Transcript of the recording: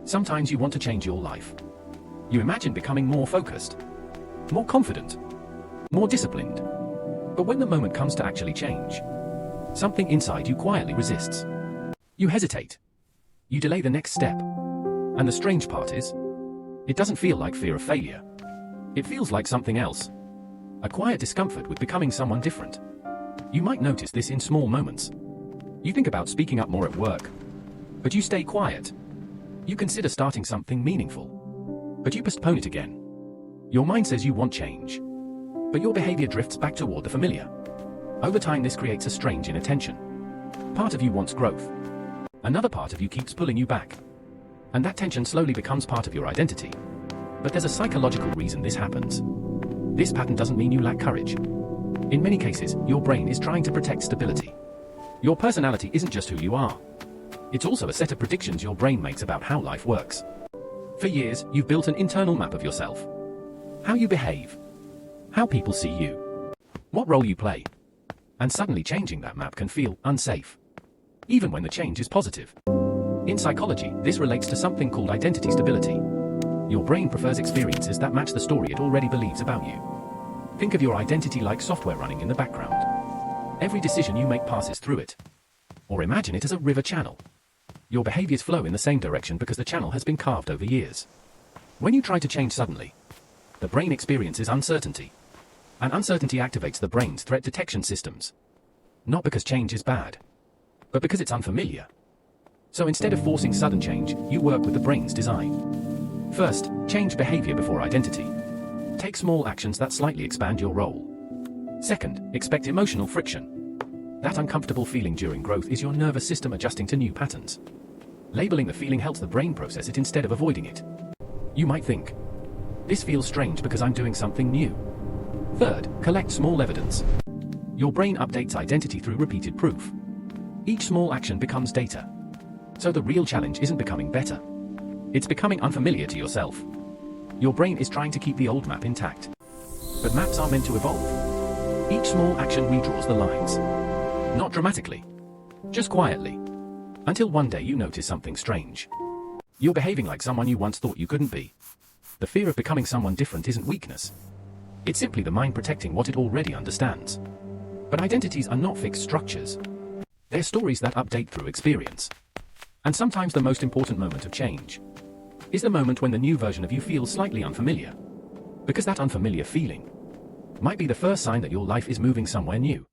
Sometimes you want to change your life. You imagine becoming more focused, more confident, more disciplined. But when the moment comes to actually change, something inside you quietly resists. You hesitate. You delay the next step. And the strange part is, it doesn't feel like fear of failure. It feels like something else. A quiet discomfort with becoming someone different. You might notice this in small moments. You think about speaking up more at work, but you stay quiet. You consider starting something meaningful, but you postpone it again. Your mind says you want change, but your behavior drifts back toward the familiar. Over time, this creates a strange inner tension. Part of you wants growth. Another part of you keeps pulling you back. And that tension slowly becomes part of your identity. But there's a psychological reason this happens. This pattern doesn't mean you lack courage. In many cases, your brain is trying to protect stability. Your personality isn't just who you are. It's also a set of predictions your brain makes about how life works. For years, you've built an internal map of yourself. How you behave. How people see you. What role you play. And suddenly changing that map can feel unsafe, even when the change is positive. In psychology, this relates to something called identity stability. Your brain prefers experiences that match the story it already believes about you. Think of your identity like software running in the background. Every decision you make passes through it. Or imagine it as a river channel. Your behaviors flow in the same direction because the channel has been carved over years. When you try to change suddenly, the brain experiences uncertainty. And uncertainty activates the brain's threat detection systems. Not because change is bad, but because it's unfamiliar. So instead of forcing sudden change, you work with the brain's design. First, change behavior before identity. Take small actions that slightly expand your role. Second, expect emotional friction. That uncomfortable feeling during growth is your nervous system adjusting to new patterns. Labeling the feeling helps the brain process it instead of avoiding it. You might think, this feels strange because I'm doing something new. Third, collect small evidence. Your brain updates identity through repeated proof. Each small action becomes data. So the real challenge isn't becoming better. It's becoming unfamiliar to yourself. Your brain is trying to keep the old map intact. But maps are meant to evolve. Each small action redraws the lines. Not dramatically, just quietly. Until one day you notice something strange. You're behaving like someone you once thought you couldn't be. The fear of becoming someone different isn't weakness. It's simply the mind protecting what it already understands. But identities are not fixed structures. They're stories that update through experience. And sometimes the most important moment of change is the moment when the new version of you feels slightly unfamiliar. Because that unfamiliar feeling might be the first sign that your life is moving somewhere new.